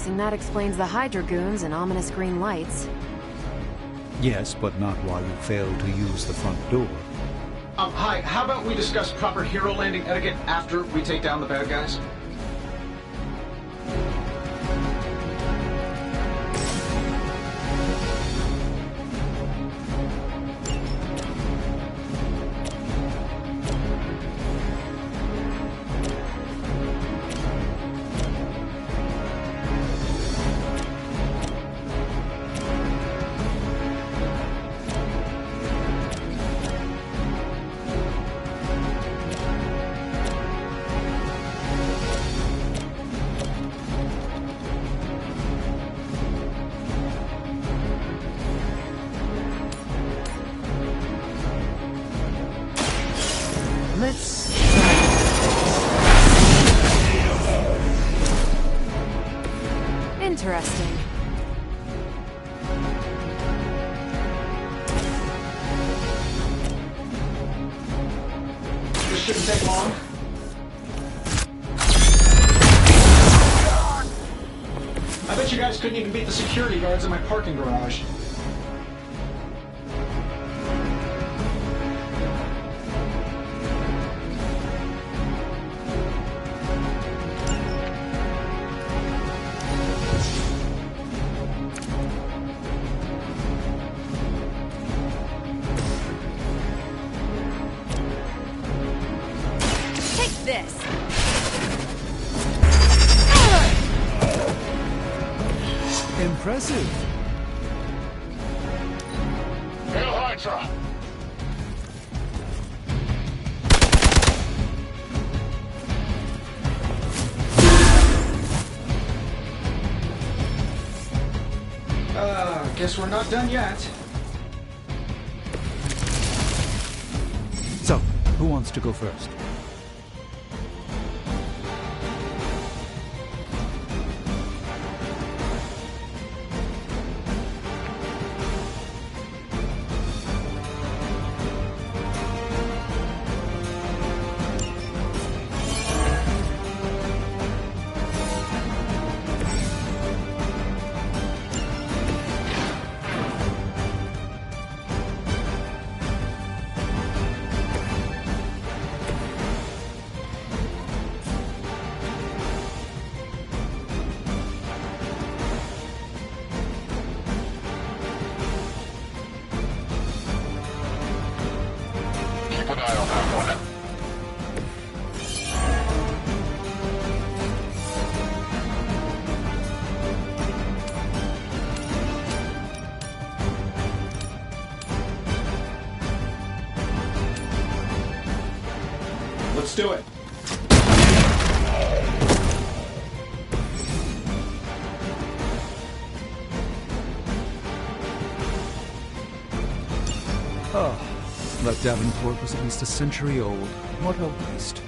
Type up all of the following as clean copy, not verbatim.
Guessing that explains the Hydra goons and ominous green lights. Yes, but not while you fail to use the front door. Hi, how about we discuss proper hero landing etiquette after we take down the bad guys? Let's... Interesting. This shouldn't take long. I bet you guys couldn't even beat the security guards in my parking garage. This. Impressive. Hail Hydra! Guess we're not done yet. So, who wants to go first? Keep an eye on that one. Let's do it. Oh, that Davenport was at least a century old. What a waste.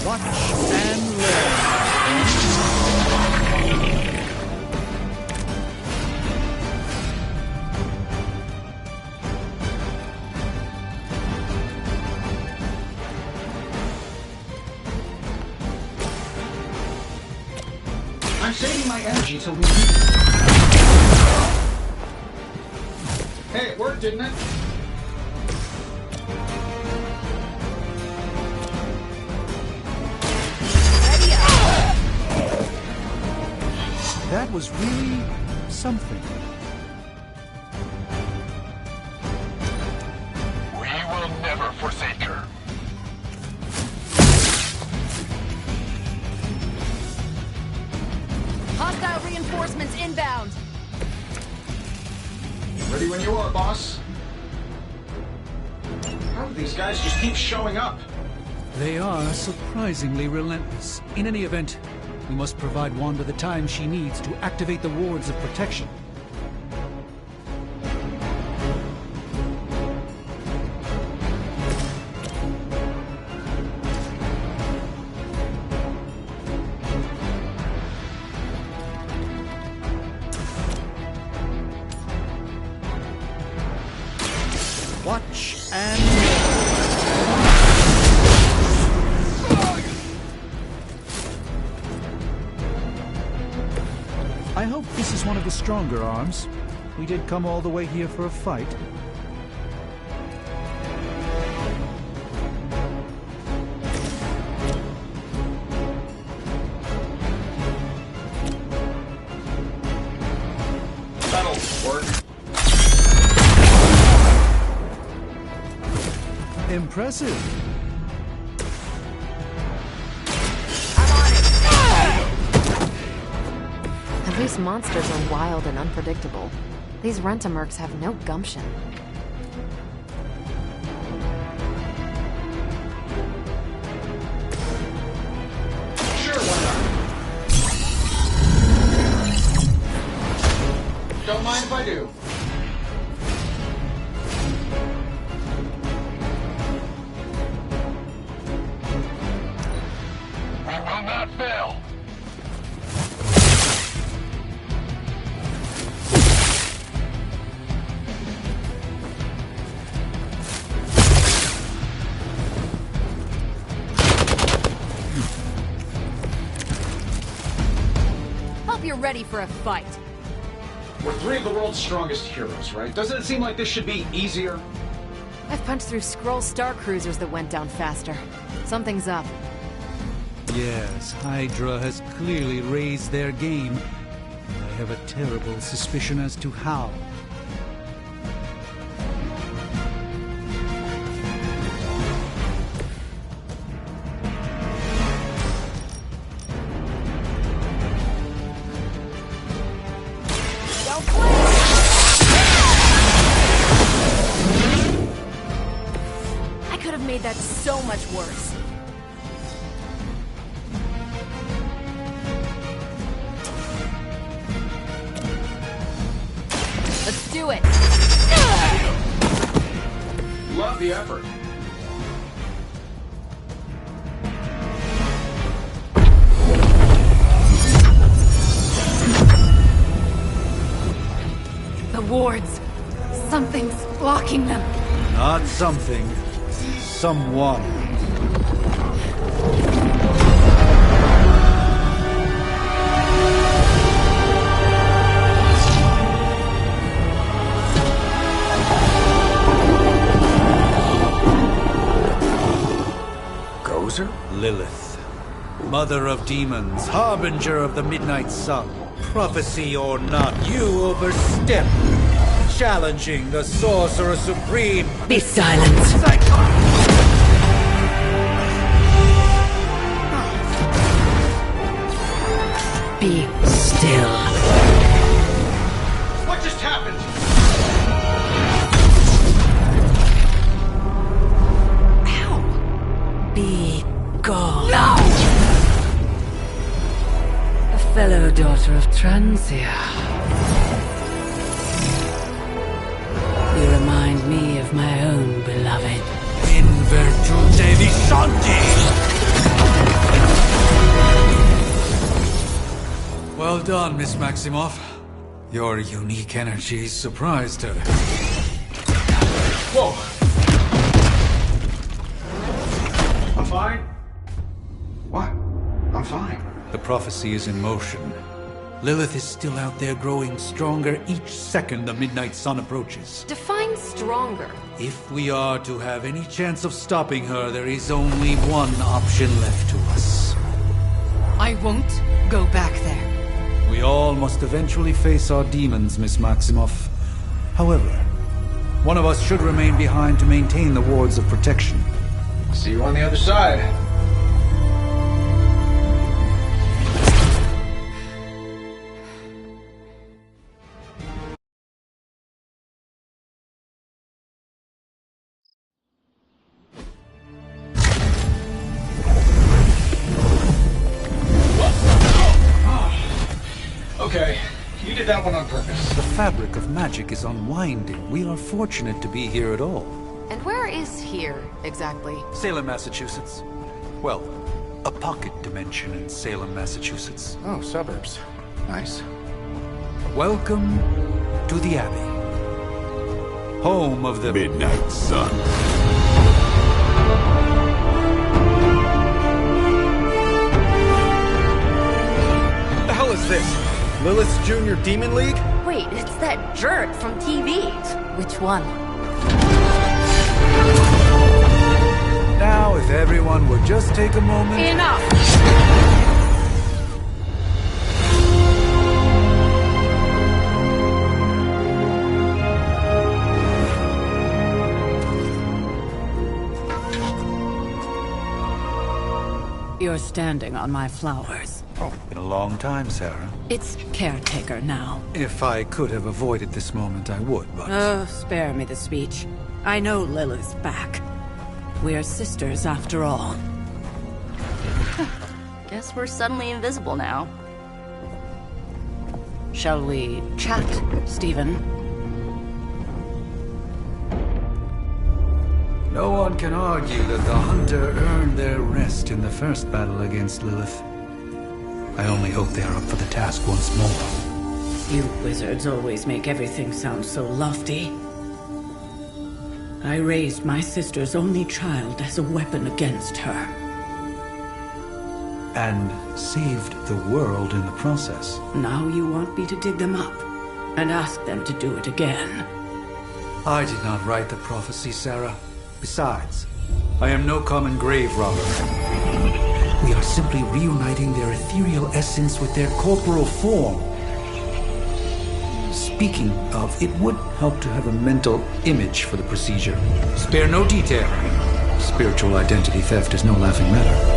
Watch and learn. I'm saving my energy till we... Hey, it worked, didn't it? Ready up. That was really something. We will never forsake her. Hostile reinforcements inbound. Ready when you are, boss. How do these guys just keep showing up? They are surprisingly relentless. In any event, we must provide Wanda the time she needs to activate the wards of protection. Watch and... I hope this is one of the stronger arms. We did come all the way here for a fight. That'll work. Impressive. At least monsters are wild and unpredictable. These rent-a-mercs have no gumption. Sure, why not? Don't mind if I do. We will not fail. Hope you're ready for a fight. We're three of the world's strongest heroes, right? Doesn't it seem like this should be easier? I've punched through Skrull star cruisers that went down faster. Something's up. Yes, Hydra has clearly raised their game. I have a terrible suspicion as to how. I could have made that so much worse. Let's do it! Love the effort. The wards. Something's blocking them. Not something. Someone. Gozer? Lilith, mother of demons, harbinger of the midnight sun. Prophecy or not, you overstep, challenging the Sorcerer Supreme. Be silent. Be still. What just happened? Be gone. No! A fellow daughter of Transia. You remind me of my own beloved. In virtute vishanti! Well done, Miss Maximoff. Your unique energy surprised her. Whoa! I'm fine. What? I'm fine. The prophecy is in motion. Lilith is still out there growing stronger each second the midnight sun approaches. Define stronger. If we are to have any chance of stopping her, there is only one option left to us. I won't go back there. We all must eventually face our demons, Miss Maximoff. However, one of us should remain behind to maintain the wards of protection. See you on the other side. Okay, you did that one on purpose. The fabric of magic is unwinding. We are fortunate to be here at all. And where is here, exactly? Salem, Massachusetts. Well, a pocket dimension in Salem, Massachusetts. Oh, suburbs. Nice. Welcome to the Abbey. Home of the Midnight Sun. What the hell is this? Lilith's Junior Demon League? Wait, it's that jerk from TV. Which one? Now, if everyone would just take a moment... Enough! You're standing on my flowers. Oh, been a long time, Sarah. It's caretaker now. If I could have avoided this moment, I would, but... Oh, spare me the speech. I know Lilith's back. We're sisters after all. Guess we're suddenly invisible now. Shall we chat, Stephen? No one can argue that the Hunter earned their rest in the first battle against Lilith. I only hope they are up for the task once more. You wizards always make everything sound so lofty. I raised my sister's only child as a weapon against her. And saved the world in the process. Now you want me to dig them up and ask them to do it again. I did not write the prophecy, Sarah. Besides, I am no common grave robber. We are simply reuniting their ethereal essence with their corporal form. Speaking of, it would help to have a mental image for the procedure. Spare no detail. Spiritual identity theft is no laughing matter.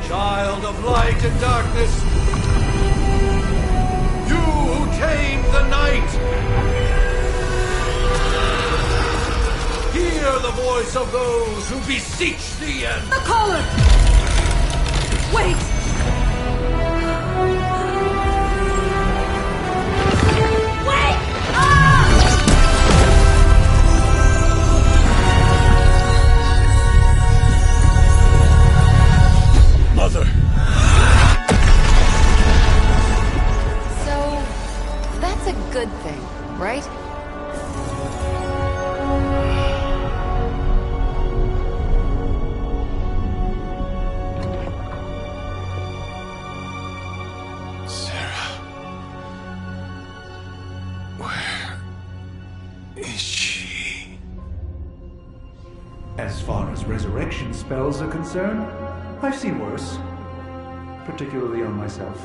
Child of light and darkness, you who tame the night, hear the voice of those who beseech thee and... The collar! Wait! Wait! Ah! Mother. So, that's a good thing, right? Sarah. As far as resurrection spells are concerned, I've seen worse. Particularly on myself.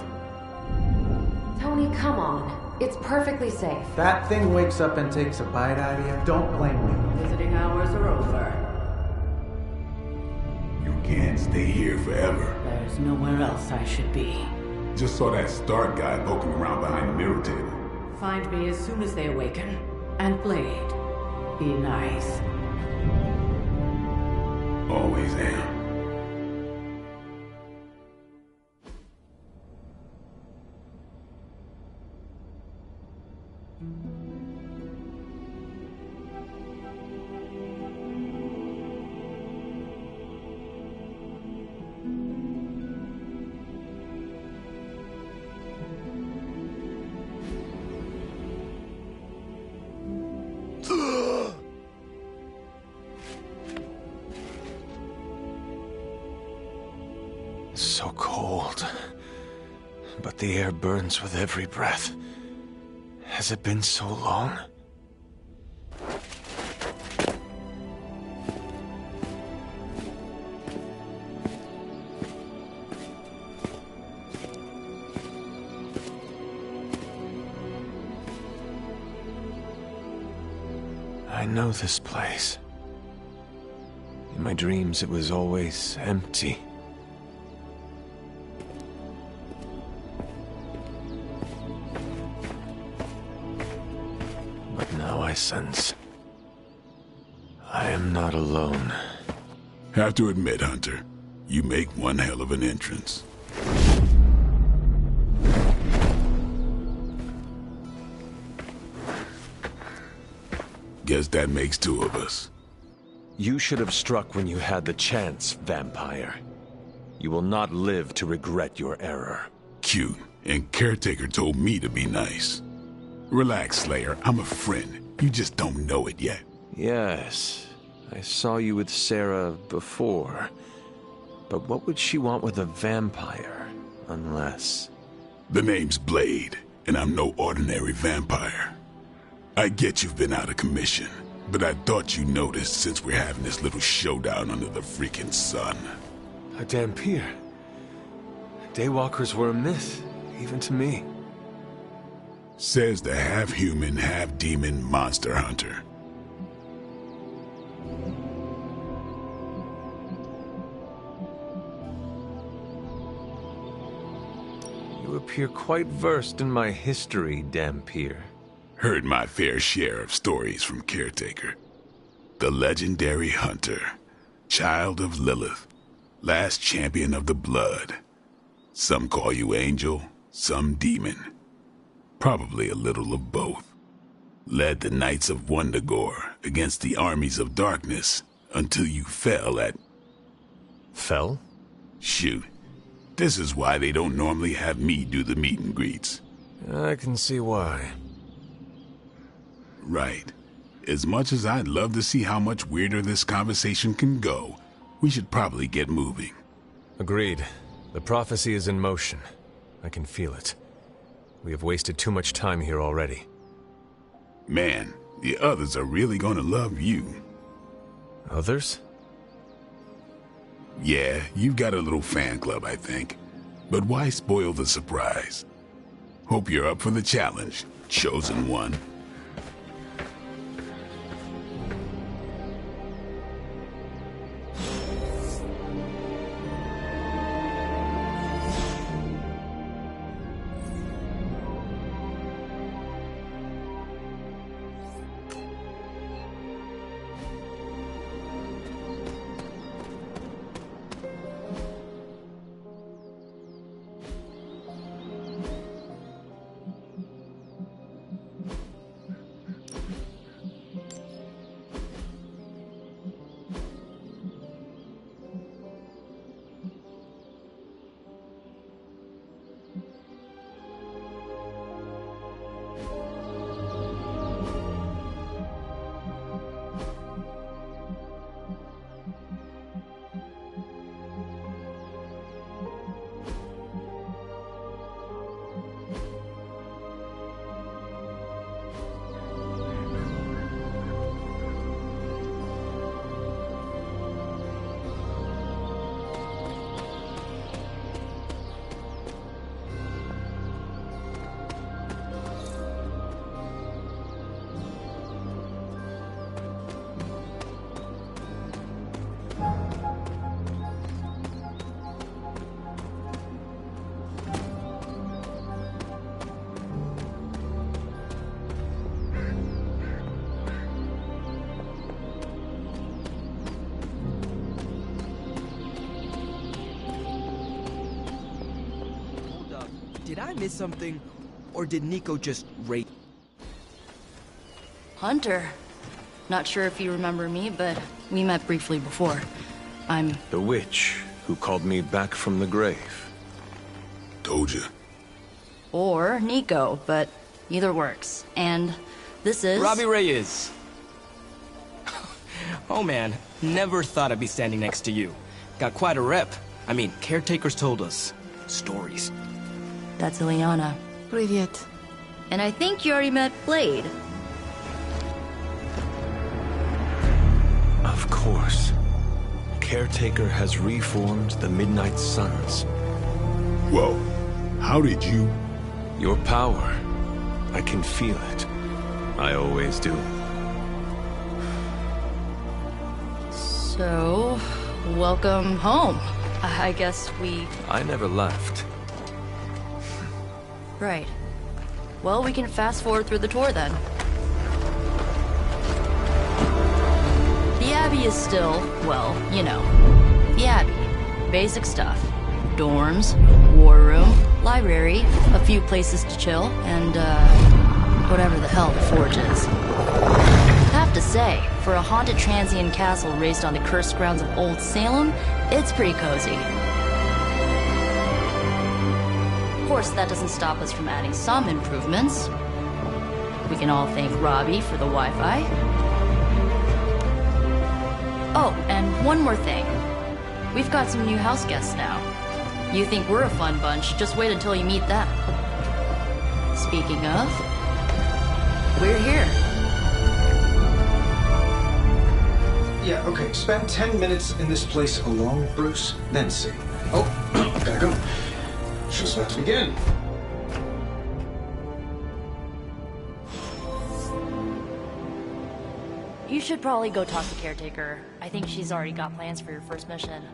Tony, come on. It's perfectly safe. That thing wakes up and takes a bite out of you. Don't blame me. Visiting hours are over. You can't stay here forever. There's nowhere else I should be. Just saw that Stark guy poking around behind the mirror table. Find me as soon as they awaken. And Blade, be nice. Always am. So cold. But the air burns with every breath. Has it been so long? I know this place. In my dreams, it was always empty. But now I sense I am not alone. Have to admit, Hunter, you make one hell of an entrance. Guess that makes two of us. You should have struck when you had the chance, vampire. You will not live to regret your error. Cute, and Caretaker told me to be nice. Relax, Slayer, I'm a friend. You just don't know it yet. Yes, I saw you with Sarah before. But what would she want with a vampire, unless... The name's Blade, and I'm no ordinary vampire. I get you've been out of commission, but I thought you noticed since we're having this little showdown under the freaking sun. A Dampier. Daywalkers were a myth, even to me. Says the half-human, half-demon monster hunter. You appear quite versed in my history, Dampier. Heard my fair share of stories from Caretaker. The legendary hunter, child of Lilith, last champion of the blood. Some call you angel, some demon. Probably a little of both. Led the Knights of Wundagore against the armies of darkness until you fell at... Fell? Shoot. This is why they don't normally have me do the meet and greets. I can see why. Right. As much as I'd love to see how much weirder this conversation can go, we should probably get moving. Agreed. The prophecy is in motion. I can feel it. We have wasted too much time here already. Man, the others are really gonna love you. Others? Yeah, you've got a little fan club, I think. But why spoil the surprise? Hope you're up for the challenge, chosen one. I miss something? Or did Nico just rape? Hunter. Not sure if you remember me, but we met briefly before. I'm... The witch who called me back from the grave. Told you. Or Nico, but either works. And this is... Robbie Reyes. Oh man, never thought I'd be standing next to you. Got quite a rep. I mean, caretakers told us. Stories. That's Ileana. Привет. And I think you already met Blade. Of course. Caretaker has reformed the Midnight Suns. Whoa. How did you... Your power. I can feel it. I always do. So, welcome home. I guess we... I never left. Right. Well, we can fast forward through the tour then. The Abbey is still, well, you know, the Abbey. Basic stuff. Dorms, war room, library, a few places to chill, and, whatever the hell the Forge is. Have to say, for a haunted transient castle raised on the cursed grounds of Old Salem, it's pretty cozy. Of course, that doesn't stop us from adding some improvements. We can all thank Robbie for the Wi-Fi. Oh, and one more thing. We've got some new house guests now. You think we're a fun bunch, just wait until you meet them. Speaking of, we're here. Yeah, okay. Spend 10 minutes in this place alone, Bruce, then see. Oh, gotta go. Show's about to begin. You should probably go talk to Caretaker. I think she's already got plans for your first mission.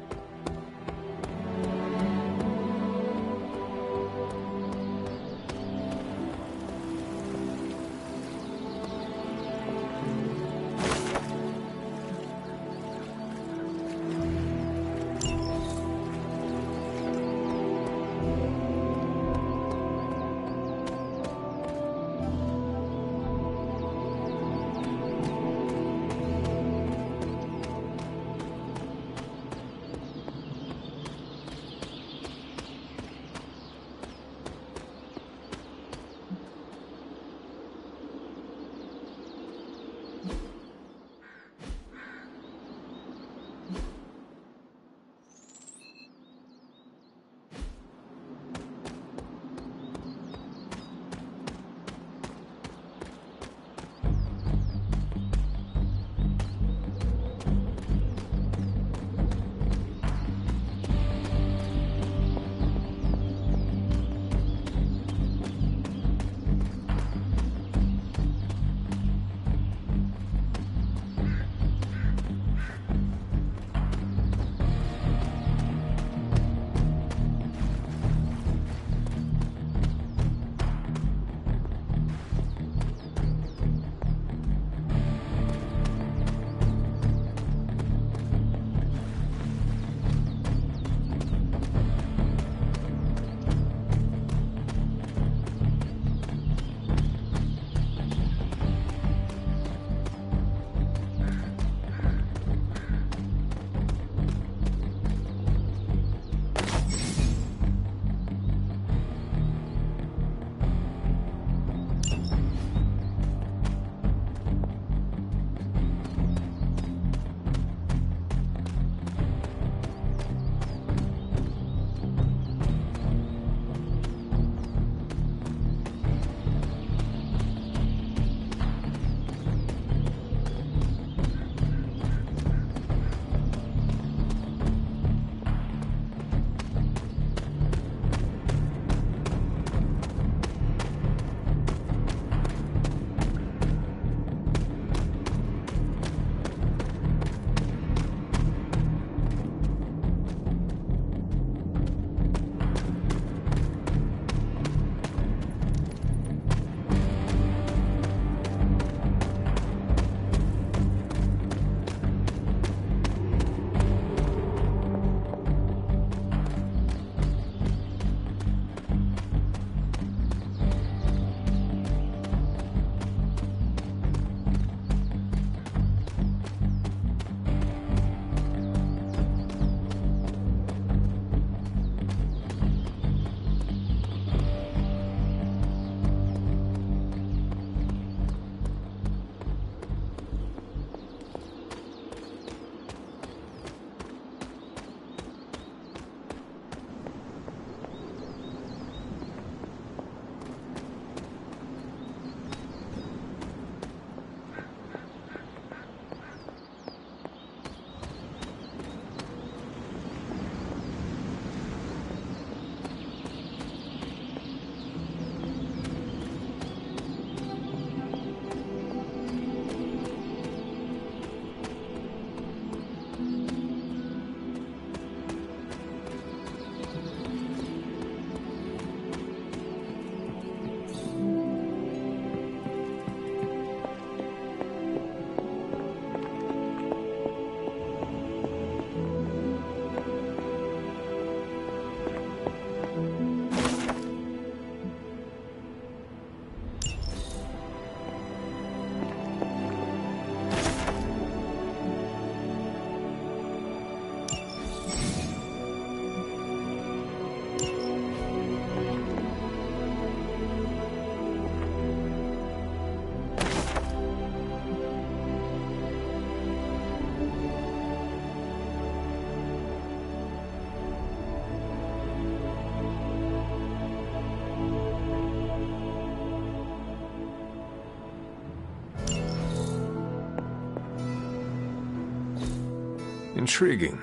intriguing.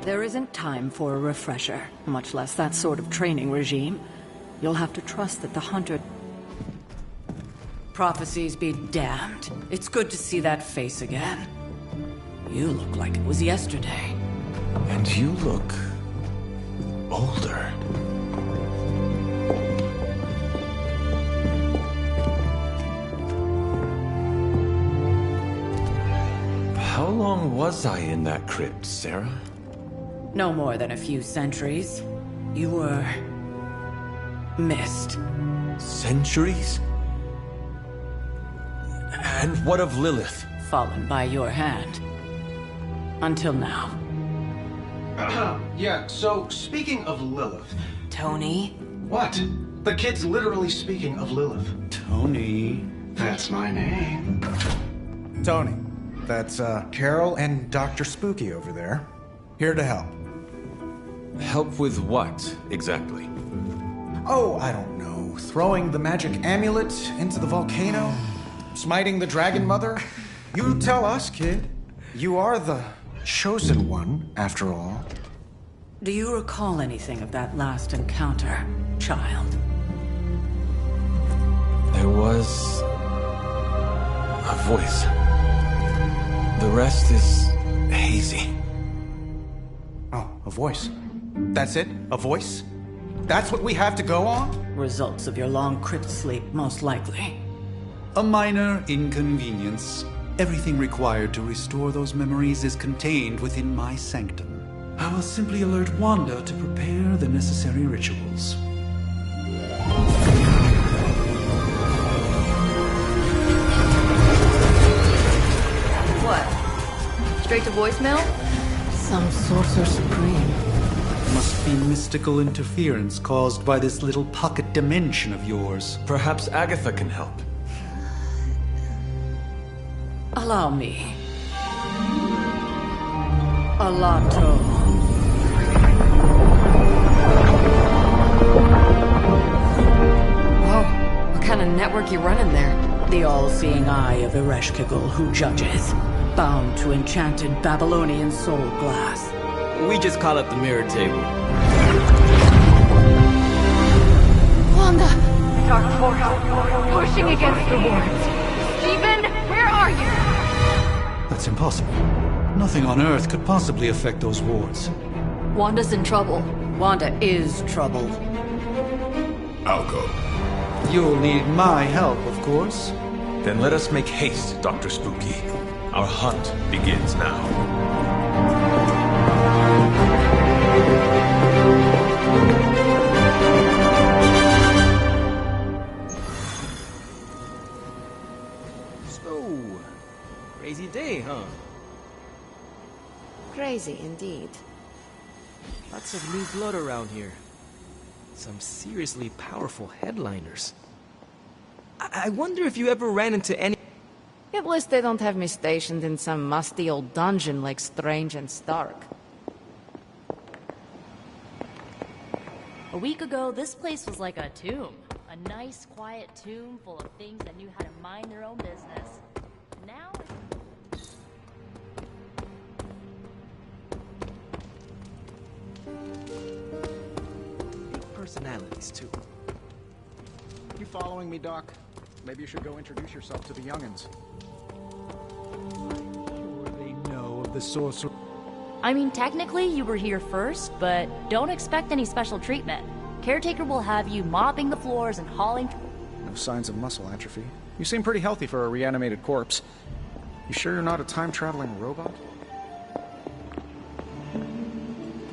There isn't time for a refresher, much less that sort of training regime. You'll have to trust that the hunter... Prophecies be damned. It's good to see that face again. You look like it was yesterday. And you look... older. How long was I in that crypt, Sarah? No more than a few centuries. You were... missed. Centuries? And what of Lilith? Fallen by your hand. Until now. Yeah, so speaking of Lilith... Tony? What? The kid's literally speaking of Lilith. Tony. That's my name. Tony. That's, Carol and Dr. Spooky over there. Here to help. Help with what, exactly? Oh, I don't know. Throwing the magic amulet into the volcano? Smiting the Dragon Mother? You tell us, kid. You are the chosen one, after all. Do you recall anything of that last encounter, child? There was... a voice. The rest is hazy. Oh, a voice. That's it? A voice? That's what we have to go on? Results of your long crypt sleep, most likely. A minor inconvenience. Everything required to restore those memories is contained within my sanctum. I will simply alert Wanda to prepare the necessary rituals. What? Straight to voicemail? Some sorcerer supreme. Must be mystical interference caused by this little pocket dimension of yours. Perhaps Agatha can help. Allow me. Alato. Whoa, what kind of network you running there? The all-seeing eye of Ereshkigal who judges, bound to enchanted Babylonian soul glass. We just call it the mirror table. Wanda! Dark force, pushing against the wards. Steven, where are you? That's impossible. Nothing on Earth could possibly affect those wards. Wanda's in trouble. Wanda is trouble. I'll go. You'll need my help, of course. Then let us make haste, Dr. Spooky. Our hunt begins now. So, crazy day, huh? Crazy indeed. Lots of new blood around here. Some seriously powerful headliners. I wonder if you ever ran into any... At least they don't have me stationed in some musty old dungeon like Strange and Stark. A week ago, this place was like a tomb. A nice, quiet tomb full of things that knew how to mind their own business. Now... big personalities, too. You following me, Doc? Maybe you should go introduce yourself to the youngins. Sure they know of the sorcerer. I mean, technically, you were here first, but don't expect any special treatment. Caretaker will have you mopping the floors and hauling... No signs of muscle atrophy. You seem pretty healthy for a reanimated corpse. You sure you're not a time-traveling robot?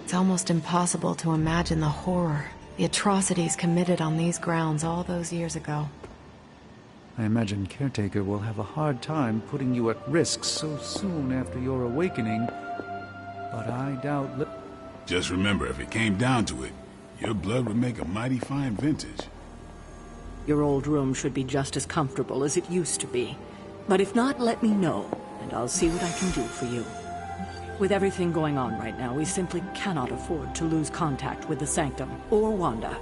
It's almost impossible to imagine the horror, the atrocities committed on these grounds all those years ago. I imagine Caretaker will have a hard time putting you at risk so soon after your awakening, but I doubt... Just remember, if it came down to it, your blood would make a mighty fine vintage. Your old room should be just as comfortable as it used to be. But if not, let me know, and I'll see what I can do for you. With everything going on right now, we simply cannot afford to lose contact with the Sanctum or Wanda.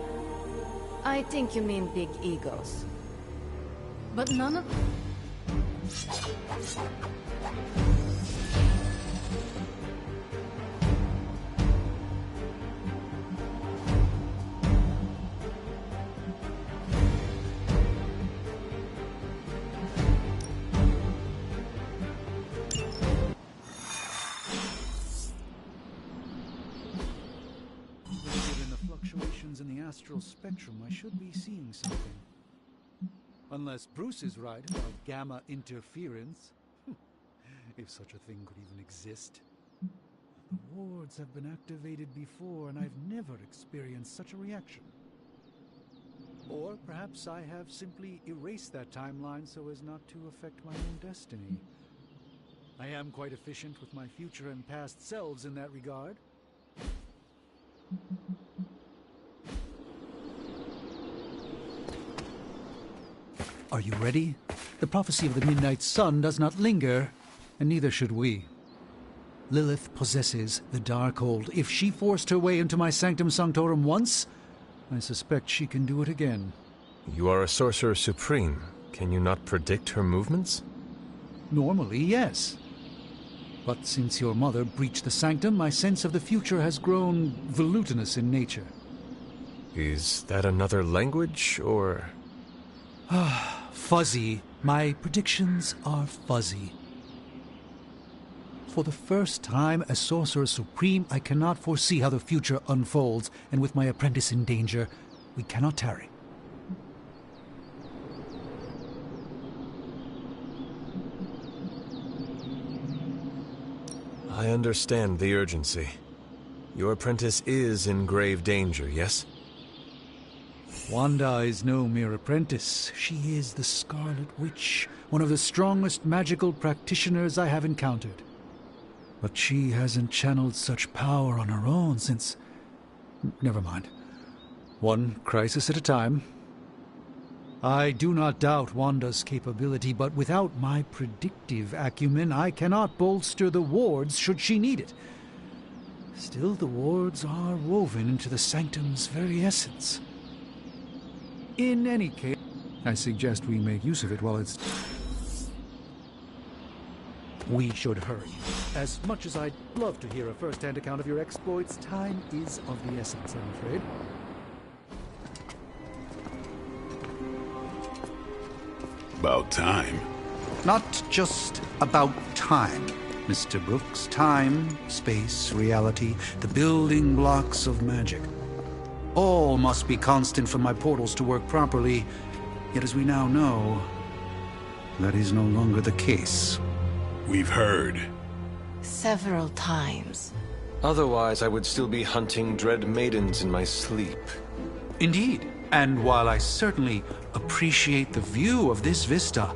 I think you mean big egos. But none of... Given the fluctuations in the astral spectrum, I should be seeing something. Unless Bruce is right about gamma interference. If such a thing could even exist. The wards have been activated before, and I've never experienced such a reaction. Or perhaps I have simply erased that timeline so as not to affect my own destiny. I am quite efficient with my future and past selves in that regard. Are you ready? The prophecy of the Midnight Sun does not linger, and neither should we. Lilith possesses the Darkhold. If she forced her way into my Sanctum Sanctorum once, I suspect she can do it again. You are a Sorcerer Supreme. Can you not predict her movements? Normally, yes. But since your mother breached the Sanctum, my sense of the future has grown volutinous in nature. Is that another language, or...? Fuzzy. My predictions are fuzzy. For the first time as Sorcerer Supreme, I cannot foresee how the future unfolds, and with my apprentice in danger, we cannot tarry. I understand the urgency. Your apprentice is in grave danger, yes? Wanda is no mere apprentice. She is the Scarlet Witch, one of the strongest magical practitioners I have encountered. But she hasn't channeled such power on her own since... Never mind. One crisis at a time. I do not doubt Wanda's capability, but without my predictive acumen, I cannot bolster the wards should she need it. Still, the wards are woven into the Sanctum's very essence. In any case, I suggest we make use of it while it's... We should hurry. As much as I'd love to hear a first-hand account of your exploits, time is of the essence, I'm afraid. About time. Not just about time, Mr. Brooks. Time, space, reality, the building blocks of magic. All must be constant for my portals to work properly, yet as we now know, that is no longer the case. We've heard. Several times. Otherwise, I would still be hunting dread maidens in my sleep. Indeed. And while I certainly appreciate the view of this vista,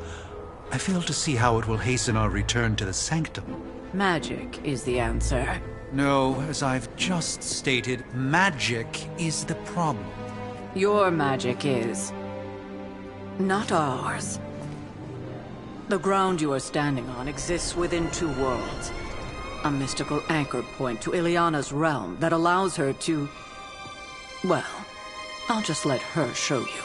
I fail to see how it will hasten our return to the Sanctum. Magic is the answer. No, as I've just stated, magic is the problem. Your magic is... not ours. The ground you are standing on exists within two worlds. A mystical anchor point to Ileana's realm that allows her to... well, I'll just let her show you.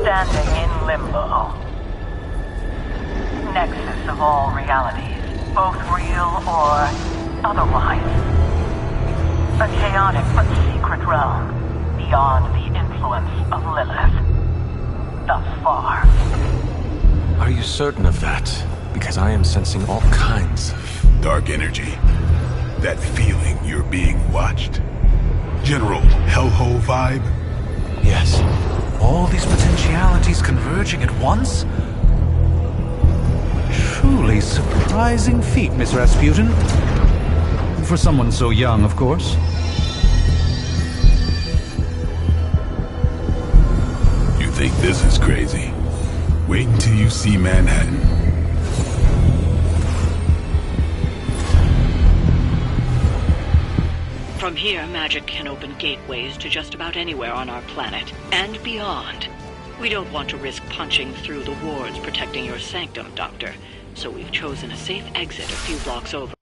Standing in limbo. Nexus of all realities. both real or otherwise. A chaotic but secret realm beyond the influence of Lilith. Thus far. Are you certain of that? Because I am sensing all kinds of... dark energy. That feeling you're being watched. General hellhole vibe? Yes. All these potentialities converging at once? Truly surprising feat, Miss Rasputin. For someone so young, of course. You think this is crazy? Wait until you see Manhattan. From here, magic can open gateways to just about anywhere on our planet, and beyond. We don't want to risk punching through the wards protecting your sanctum, Doctor, so we've chosen a safe exit a few blocks over.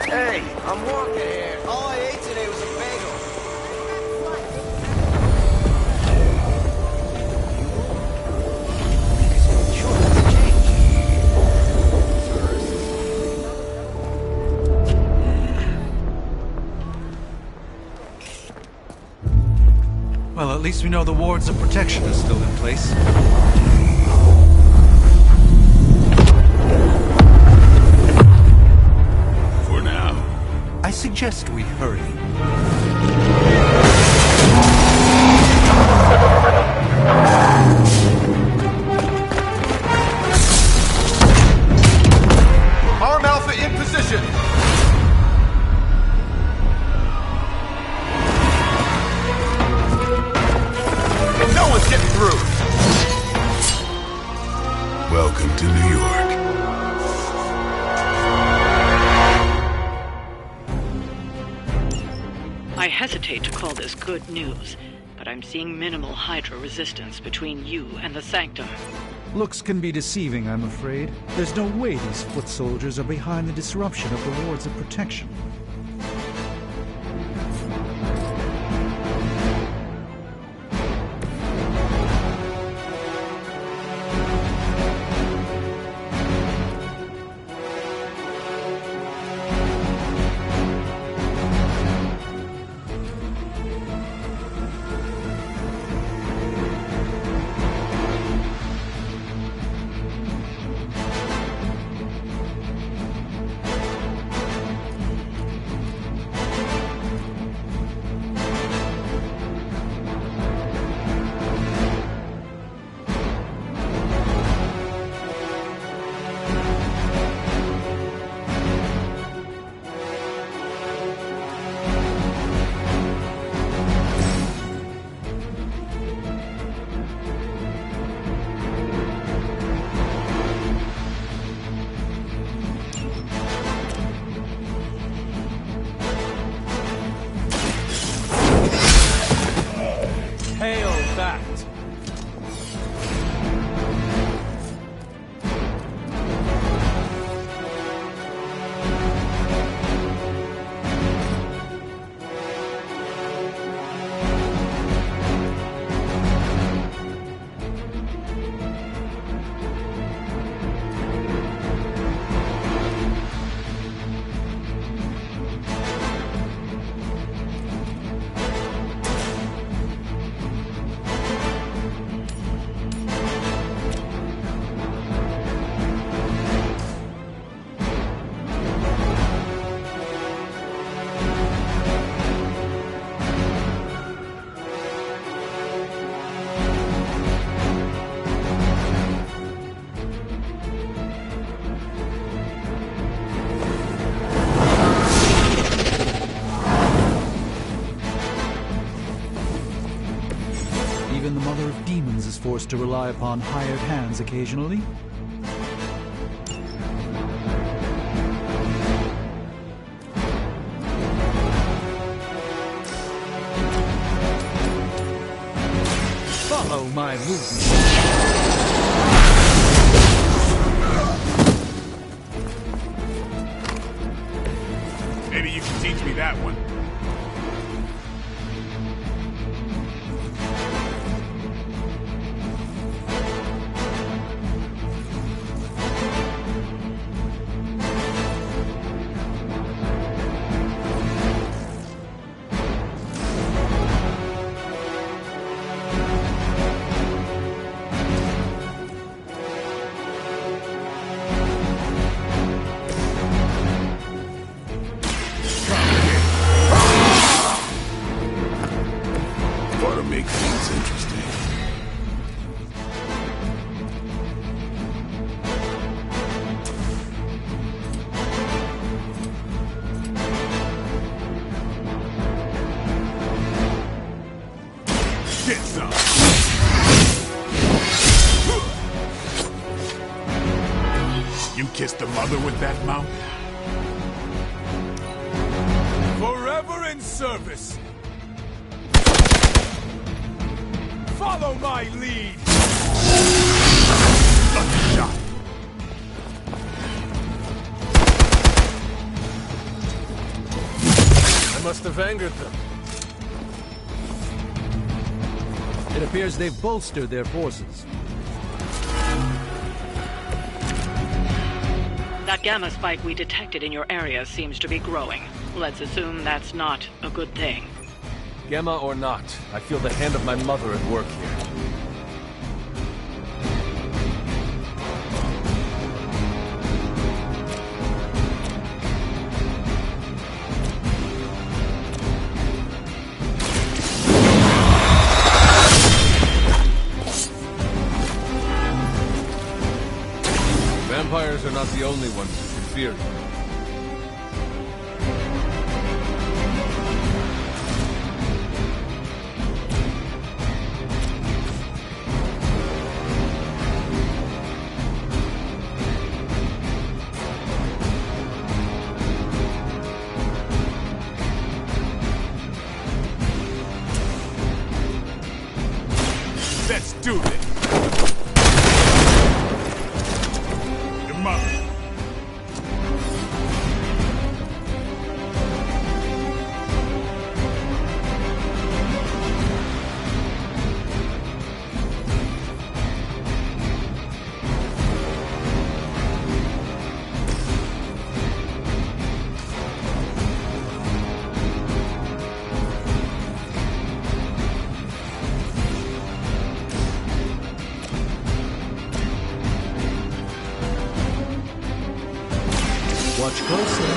Hey, I'm walking here. All I ate today was a bagel. Well, at least we know the wards of protection are still in place. For now. I suggest we hurry. Arm Alpha in position! No one's getting through! Welcome to New York. I hesitate to call this good news, but I'm seeing minimal Hydra resistance between you and the Sanctum. Looks can be deceiving, I'm afraid. There's no way these foot soldiers are behind the disruption of the wards of protection. Hail that! Even the Mother of Demons is forced to rely upon hired hands occasionally. Follow my movement. Maybe you can teach me that one. To make things interesting. Get some. You kissed the mother with that mouth? Forever in service. Follow my lead! Lucky shot. I must have angered them. It appears they've bolstered their forces. That gamma spike we detected in your area seems to be growing. Let's assume that's not a good thing. Gamma or not, I feel the hand of my mother at work here. Vampires are not the only ones who should fear you. Let's do this! Your mother. Watch closely.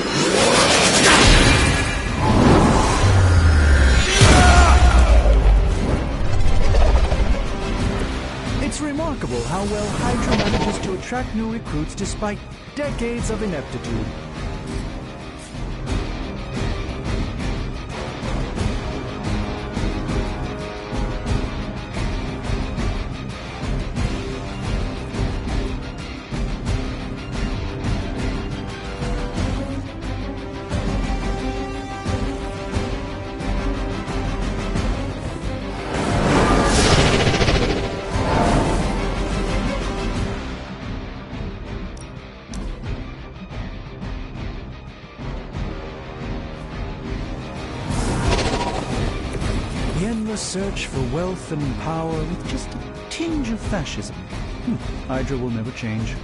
It's remarkable how well Hydra manages to attract new recruits despite decades of ineptitude. The endless search for wealth and power with just a tinge of fascism. Hydra will never change.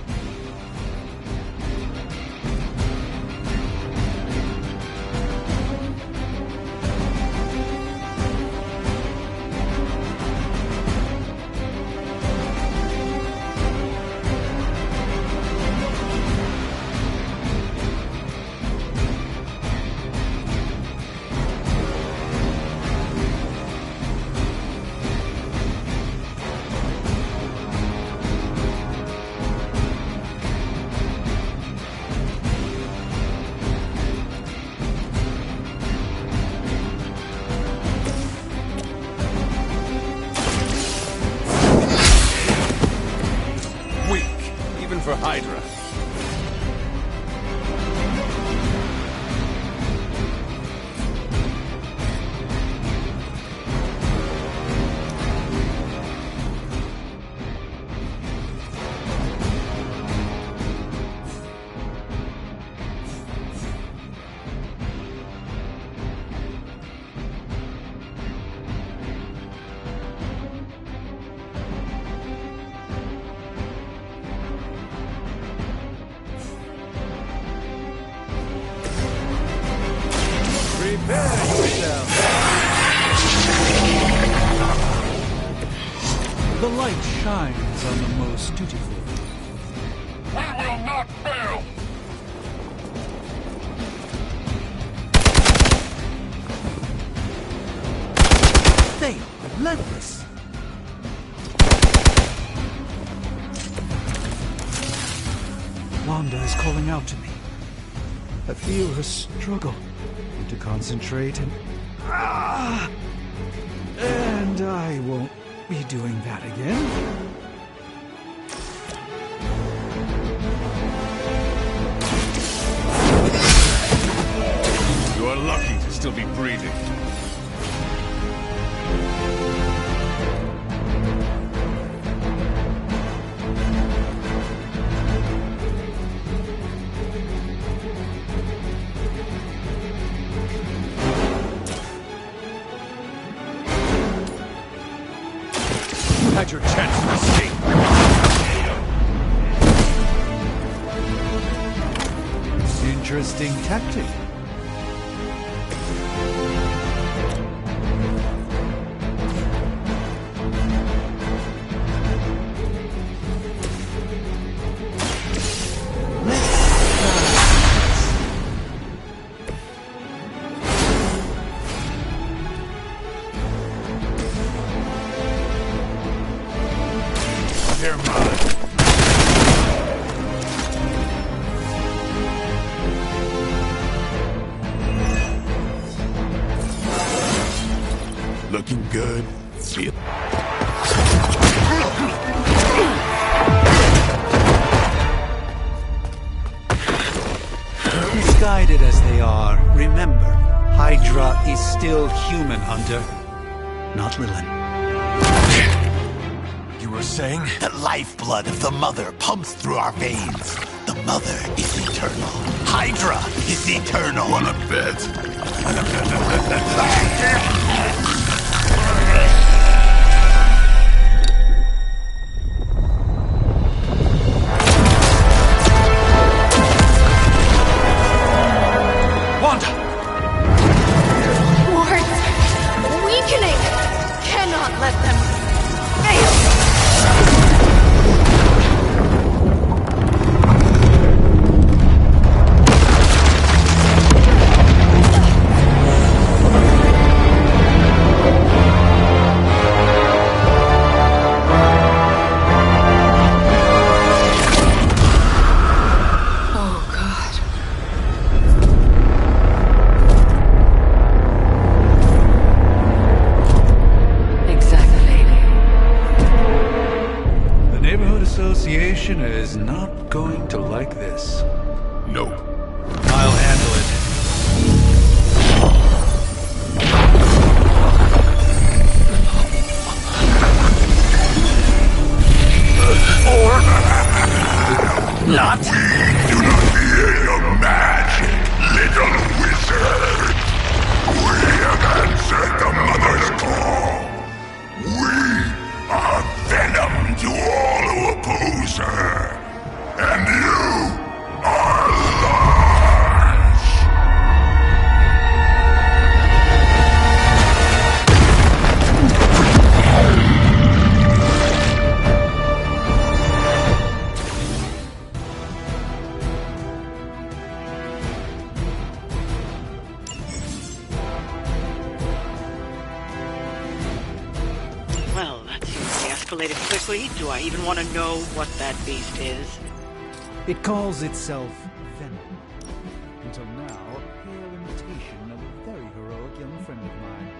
For Hydra. The light shines on the most dutiful. We will not fail! They are relentless. Wanda is calling out to me. I feel her struggle. Need to concentrate and... And I won't be doing that again. You are lucky to still be breathing. Had your chance to escape. Interesting tactic. They're mine. Looking good. Feel. Misguided as they are, remember, Hydra is still human, Hunter. Not Lilith. You were saying? The lifeblood of the Mother pumps through our veins. The Mother is eternal. Hydra is eternal. Wanna bet? Wanda! Wards! Weakening! Cannot let them fail! Association is not going to like this. Nope. I'll handle it. Or not. We do not fear your magic, little wizard. We have answered the Mother's call. We are venom to all who oppose her. And you are lost. Well, that seems to escalated quickly. Do I even want to know what that beast is? It calls itself Venom. Until now, a pale imitation of a very heroic young friend of mine.